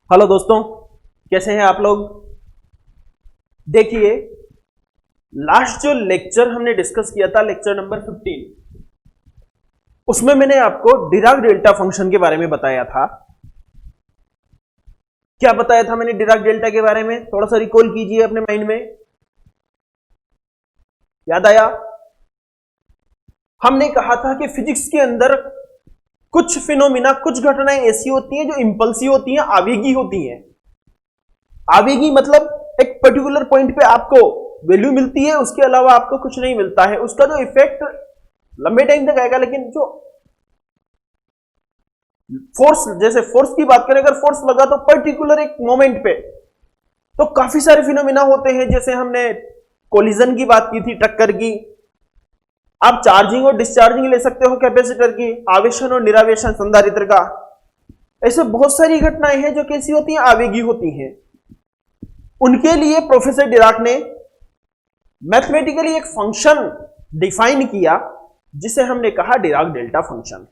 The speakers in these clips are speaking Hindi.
हेलो दोस्तों, कैसे हैं आप लोग। देखिए, लास्ट जो लेक्चर हमने डिस्कस किया था, लेक्चर नंबर 15, उसमें मैंने आपको डिराक डेल्टा फंक्शन के बारे में बताया था। क्या बताया था मैंने डिराक डेल्टा के बारे में? थोड़ा सा रिकॉल कीजिए अपने माइंड में। याद आया? हमने कहा था कि फिजिक्स के अंदर कुछ फिनोमिना, कुछ घटनाएं ऐसी होती हैं जो इंपल्सिव होती हैं, आवेगी होती हैं। आवेगी मतलब एक पर्टिकुलर पॉइंट पे आपको वैल्यू मिलती है, उसके अलावा आपको कुछ नहीं मिलता है। उसका जो इफेक्ट लंबे टाइम तक आएगा, लेकिन जो फोर्स, जैसे फोर्स की बात करें, अगर फोर्स लगा तो पर्टिकुलर एक मोमेंट पे, तो काफी सारे फिनोमिना होते हैं। जैसे हमने कोलिजन की बात की थी, टक्कर की। आप चार्जिंग और डिस्चार्जिंग ले सकते हो कैपेसिटर की, आवेशन और निरावेशन संधारित्र का। ऐसे बहुत सारी घटनाएं हैं जो कैसी होती हैं, आवेगी होती हैं। उनके लिए प्रोफेसर डिराक ने मैथमेटिकली एक फंक्शन डिफाइन किया, जिसे हमने कहा डिराक डेल्टा फंक्शन।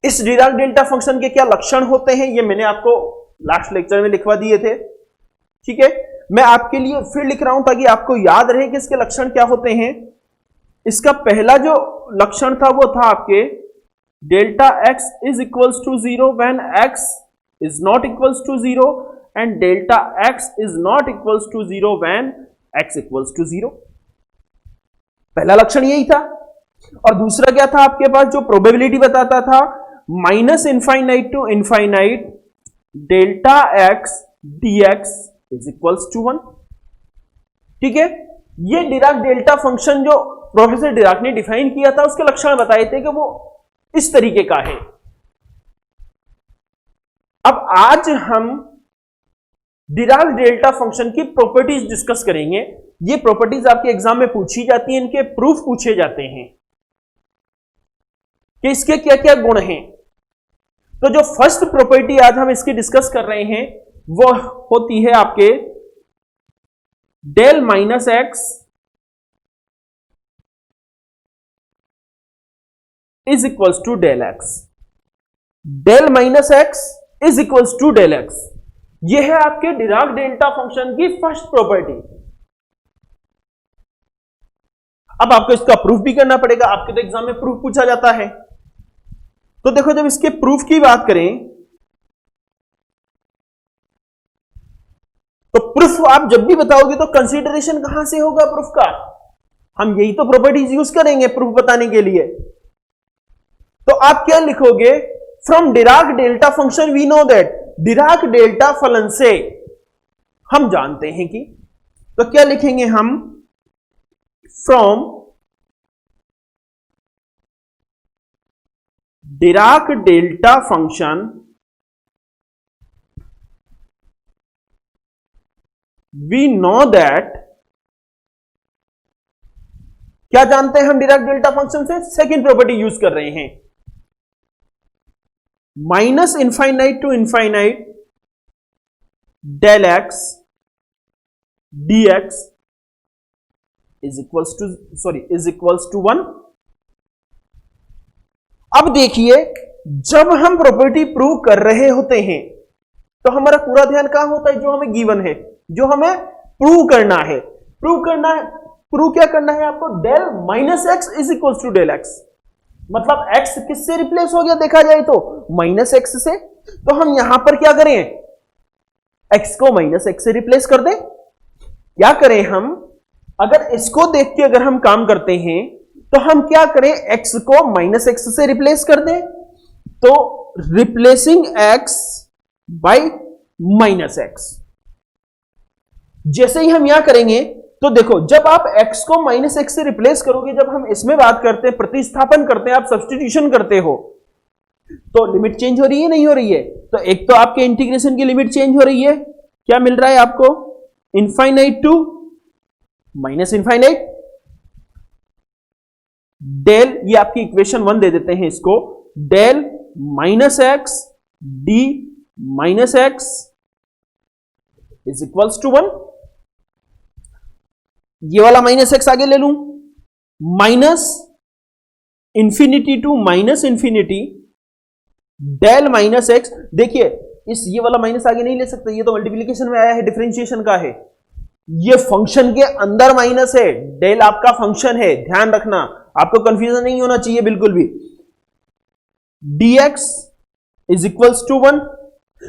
इस डिराक डेल्टा फंक्शन के क्या लक्षण होते हैं, ये मैंने आपको लास्ट लेक्चर में लिखवा दिए थे। ठीक है, मैं आपके लिए फिर लिख रहा हूं ताकि आपको याद रहे कि इसके लक्षण क्या होते हैं। इसका पहला जो लक्षण था वो था आपके delta x is equals to zero when x is not equals to zero and delta x is not equals to zero when x equals to zero. पहला लक्षण यही था। और दूसरा क्या था आपके पास, जो प्रोबेबिलिटी बताता था, minus infinite to infinite delta x dx is equals to 1। ठीक है, ये डिराक डेल्टा फंक्शन जो प्रोफेसर डिराक ने डिफाइन किया था, उसके लक्षण बताए थे कि वो इस तरीके का है। अब आज हम डिराक डेल्टा फंक्शन की प्रॉपर्टीज डिस्कस करेंगे। ये प्रॉपर्टीज आपके एग्जाम में पूछी जाती हैं, इनके प्रूफ पूछे जाते हैं कि इसके क्या क्या गुण हैं। तो जो फर्स्ट प्रॉपर्टी आज हम इसकी डिस्कस कर रहे हैं वो होती है आपके del minus x is equals to del x. Del minus x is equals to del x, यह है आपके डिराक डेल्टा फंक्शन की फर्स्ट प्रॉपर्टी। अब आपको इसका प्रूफ भी करना पड़ेगा, आपके तो एग्जाम में प्रूफ पूछा जाता है। तो देखो, जब इसके प्रूफ की बात करें तो प्रूफ आप जब भी बताओगे तो कंसीडरेशन कहां से होगा प्रूफ का? हम यही तो प्रॉपर्टीज यूज करेंगे प्रूफ बताने के लिए। तो आप क्या लिखोगे? From Dirac delta function we know that, Dirac delta फलन से हम जानते हैं कि, तो क्या लिखेंगे हम? From Dirac delta function we know that, क्या जानते हैं हम डिराक डेल्टा फंक्शन से? सेकेंड प्रॉपर्टी यूज कर रहे हैं, minus infinite to infinite del x dx is equals to, sorry, is equals to 1। अब देखिए, जब हम प्रॉपर्टी प्रूव कर रहे होते हैं तो हमारा पूरा ध्यान कहां होता है? जो हमें गिवन है, जो हमें प्रूव करना है। प्रूव करना है, प्रूव क्या करना है आपको? Del minus x is equals to del x. मतलब x किससे रिप्लेस हो गया देखा जाए तो? माइनस एक्स से। तो हम यहां पर क्या करें? x को माइनस एक्स से रिप्लेस कर दें। क्या करें हम? अगर इसको देख के अगर हम काम करते हैं तो हम क्या करें? x को माइनस एक्स से रिप्लेस कर दें। तो replacing x bye minus x, जैसे ही हम यहां करेंगे तो देखो, जब आप x को माइनस एक्स से रिप्लेस करोगे, जब हम इसमें बात करते हैं, प्रतिस्थापन करते हैं, आप सब्स्टिट्यूशन करते हो, तो लिमिट चेंज हो रही है नहीं हो रही है? तो एक तो आपके इंटीग्रेशन की लिमिट चेंज हो रही है, क्या मिल रहा है आपको? Infinite to minus infinite del, ये आपकी इक्वेशन 1 दे देते हैं इसको, del minus x d minus x is equals to 1। ये वाला माइनस एक्स आगे ले लूं, minus infinity to minus infinity del minus x. देखिए, इस ये वाला माइनस आगे नहीं ले सकते, ये तो मल्टीप्लीकेशन में आया है, डिफरेंशिएशन का है, ये फंक्शन के अंदर माइनस है, डेल आपका फंक्शन है, ध्यान रखना, आपको कंफ्यूजन नहीं होना चाहिए बिल्कुल भी। dx is equals to 1।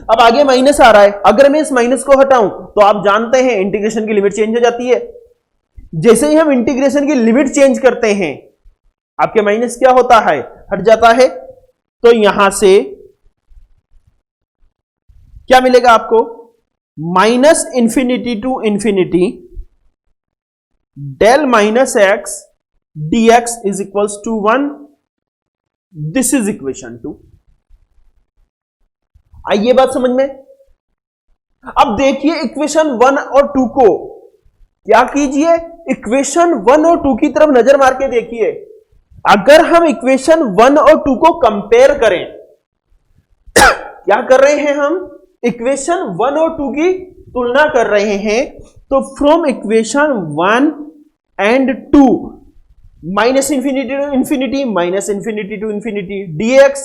अब आगे माइनस आ रहा है, अगर मैं इस माइनस को हटाऊं तो आप जानते हैं इंटीग्रेशन की लिमिट चेंज हो जाती है। जैसे ही हम इंटीग्रेशन की लिमिट चेंज करते हैं आपके माइनस क्या होता है, हट जाता है। तो यहां से क्या मिलेगा आपको, minus infinity to infinity del minus x dx is equals to 1। This is equation 2। आइए बात समझ में। अब देखिए इक्वेशन 1 और 2 को, क्या कीजिए, इक्वेशन 1 और 2 की तरफ नजर मार के देखिए। अगर हम इक्वेशन 1 और 2 को कंपेयर करें, क्या कर रहे हैं हम, इक्वेशन 1 और 2 की तुलना कर रहे हैं। तो from equation 1 and 2, minus infinity to infinity, minus infinity to infinity, dx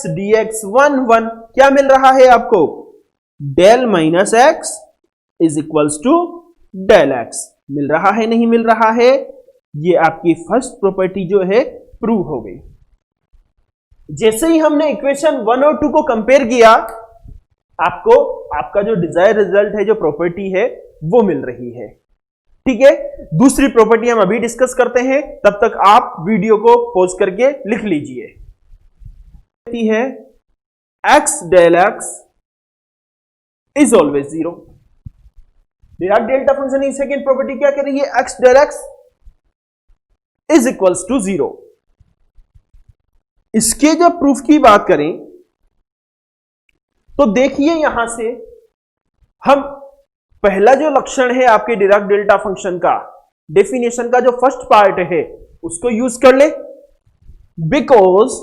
1 1, क्या मिल रहा है आपको, del minus x is equals to del x. मिल रहा है नहीं मिल रहा है, ये आपकी फर्स्ट प्रॉपर्टी जो है प्रूव हो गई। जैसे ही हमने इक्वेशन 1 और 2 को कंपेयर किया, आपको आपका जो डिजायर रिजल्ट है, जो प्रॉपर्टी है, वो मिल रही है। ठीक है, दूसरी प्रॉपर्टी हम अभी डिस्कस करते हैं, तब तक आप वीडियो को पॉज करके लिख लीजिए। है x del x is always 0। Dirac delta function की सेकेंड प्रॉपर्टी क्या कह रही है, x del x is equals to 0। इसके जब प्रूफ की बात करें तो देखिए यहां से हम पहला जो लक्षण है आपके डिराक डेल्टा फंक्शन का, डेफिनेशन का जो फर्स्ट पार्ट है, उसको यूज कर ले। Because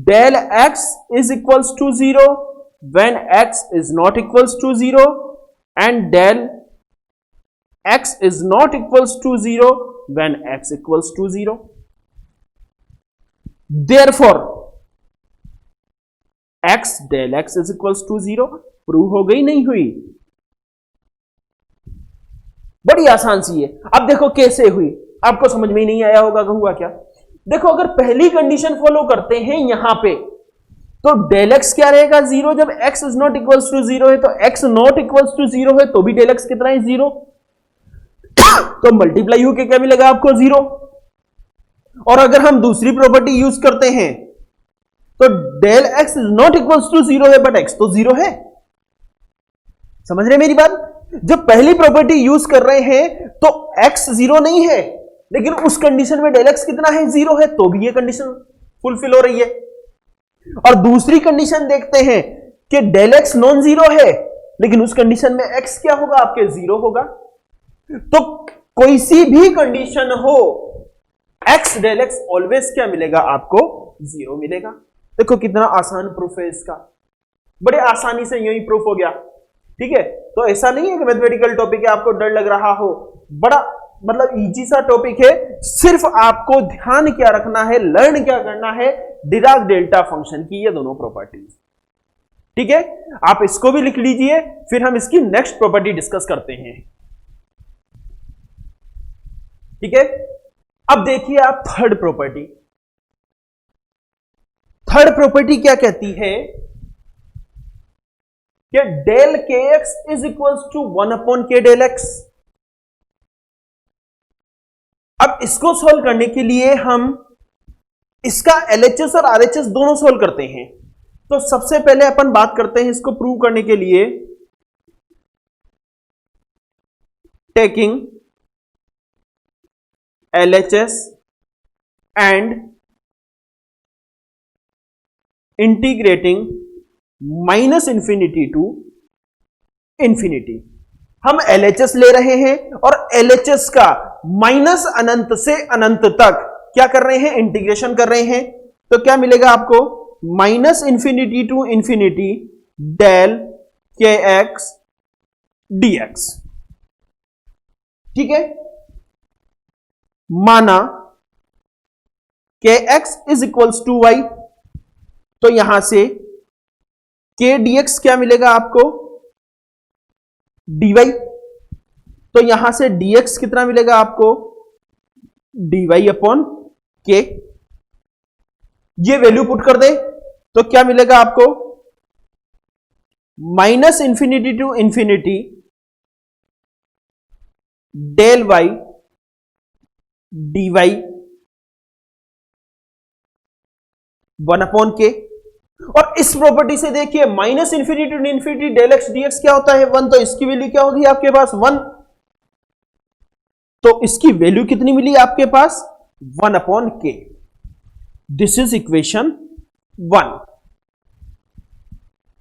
del x is equals to 0 when x is not equals to 0 and del x is not equals to 0 when x equals to 0। Therefore x del x is equals to 0 prove हो गई, नहीं हुई? बड़ी आसान सी है। अब देखो कैसे हुई, आपको समझ में ही नहीं आया होगा कि हुआ क्या। देखो, अगर पहली कंडीशन फॉलो करते हैं यहां पे, तो डेल एक्स क्या रहेगा, 0। जब x is not equals to 0 है, तो x नॉट इक्वल्स टू 0 है, तो भी डेल एक्स कितना है, 0। तो मल्टीप्लाई होके क्या मिलेगा आपको, 0। और अगर हम दूसरी प्रॉपर्टी यूज करते हैं, तो del x is not equals to 0 है, बट x तो 0 है। समझ रहे मेरी बात? जब पहली प्रॉपर्टी यूज कर रहे हैं तो x 0 नहीं है, लेकिन उस कंडीशन में डेल एक्स कितना है, 0 है, तो भी ये कंडीशन फुलफिल हो रही है। और दूसरी कंडीशन देखते हैं कि डेल एक्स नॉन 0 है, लेकिन उस कंडीशन में x क्या होगा, आपके 0 होगा। तो कोई सी भी कंडीशन हो, x डेल एक्स ऑलवेज क्या मिलेगा आपको, 0 मिलेगा। देखो कितना आसान प्रूफ है इसका, बड़े आसानी से यही प्रूफ हो गया। ठीक है, तो ऐसा नहीं है कि मैथमेटिकल टॉपिक है आपको डर लग रहा हो, बड़ा मतलब इजी सा टॉपिक है। सिर्फ आपको ध्यान क्या रखना है, लर्न क्या करना है, डिराक डेल्टा फंक्शन की ये दोनों प्रॉपर्टीज। ठीक है, आप इसको भी लिख लीजिए, फिर हम इसकी नेक्स्ट प्रॉपर्टी डिस्कस करते हैं। ठीक है, अब देखिए आप थर्ड प्रॉपर्टी। थर्ड प्रॉपर्टी क्या कहती है कि डेल के x is equals to 1 upon k del x. अब इसको सॉल्व करने के लिए हम इसका एलएचएस और आरएचएस दोनों सॉल्व करते हैं। तो सबसे पहले अपन बात करते हैं इसको प्रूव करने के लिए, taking LHS and integrating minus infinity to infinity. हम एलएचएस ले रहे हैं और एलएचएस का माइनस अनंत से अनंत तक क्या कर रहे हैं, इंटीग्रेशन कर रहे हैं। तो क्या मिलेगा आपको, minus infinity to infinity del के एक्स डीएक्स। ठीक है, माना k x is equals to y, तो यहां से के डीएक्स क्या मिलेगा आपको, डीवाई। तो यहां से डीएक्स कितना मिलेगा आपको, डीवाई अपॉन के। ये वैल्यू पुट कर दे तो क्या मिलेगा आपको, minus infinity to infinity del y d y 1/k। और इस प्रॉपर्टी से देखिए minus infinity to infinity del x dx क्या होता है 1, तो इसकी वैल्यू क्या होगी आपके पास 1। तो इसकी वैल्यू कितनी मिली आपके पास 1/k। This is equation 1।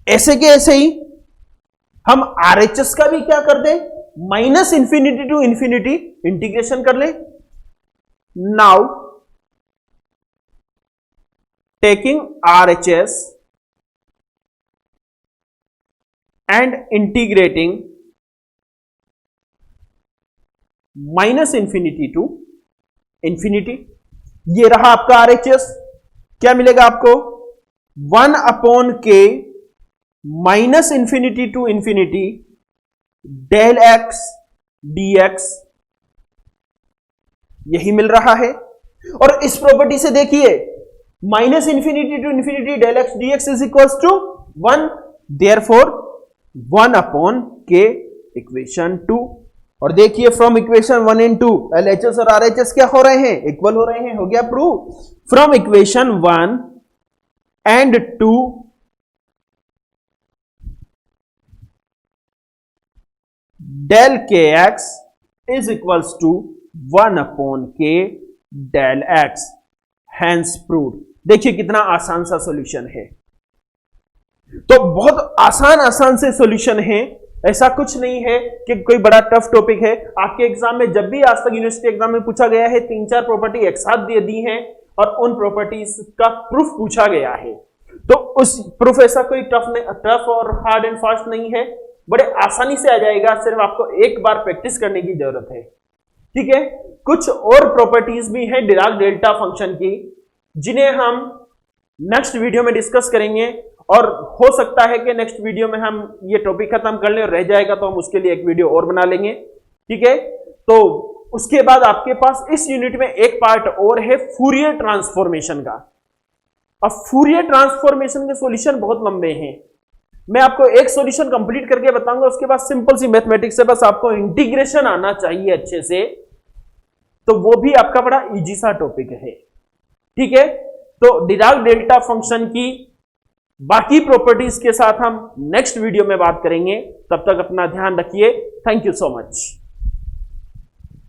ऐसे के ऐसे ही हम आरएचएस का भी क्या कर दे, minus infinity to infinity integration कर ले। Now taking RHS and integrating minus infinity to infinity, ये रहा आपका RHS। क्या मिलेगा आपको 1/k minus infinity to infinity del x dx, यही मिल रहा है। और इस प्रॉपर्टी से देखिए minus infinity to infinity del x dx is equals to 1, therefore 1/k equation 2। और देखिए फ्रॉम इक्वेशन 1 एंड 2 एलएचएस और आरएचएस क्या हो रहे हैं, इक्वल हो रहे हैं। हो गया prove. From equation 1 and 2 del के x is equals to 1/k del X, hence proved. देखिए कितना आसान सा सॉल्यूशन है। तो बहुत आसान से सॉल्यूशन है, ऐसा कुछ नहीं है कि कोई बड़ा टफ टॉपिक है। आपके एग्जाम में जब भी आज तक यूनिवर्सिटी एग्जाम में पूछा गया है 3-4 प्रॉपर्टी एक साथ दे दी हैं और उन प्रॉपर्टीज का प्रूफ पूछा गया है। तो उस प्रूफ ऐसा कोई टफ और हार्ड एंड फास्ट नहीं है, बड़े आसानी से आ जाएगा। सिर्फ आपको एक बार प्रैक्टिस करने की जरूरत है, ठीक है। कुछ और प्रॉपर्टीज भी हैं डिराक डेल्टा फंक्शन की, जिन्हें हम नेक्स्ट वीडियो में डिस्कस करेंगे। और हो सकता है कि नेक्स्ट वीडियो में हम ये टॉपिक खत्म कर लें और रह जाएगा तो हम उसके लिए एक वीडियो और बना लेंगे, ठीक है। तो उसके बाद आपके पास इस यूनिट में एक पार्ट और है फूरियर ट्रांसफॉर्मेशन का। अब फूरियर ट्रांसफॉर्मेशन के सॉल्यूशन बहुत लंबे हैं, मैं आपको एक सॉल्यूशन कंप्लीट करके बताऊंगा। उसके बाद सिंपल सी मैथमेटिक्स है, बस आपको इंटीग्रेशन आना चाहिए अच्छे से, तो वो भी आपका बड़ा इजी सा टॉपिक है, ठीक है। तो डिराक डेल्टा फंक्शन की बाकी प्रॉपर्टीज के साथ हम नेक्स्ट वीडियो में बात करेंगे। तब तक अपना ध्यान रखिए। Thank you so much.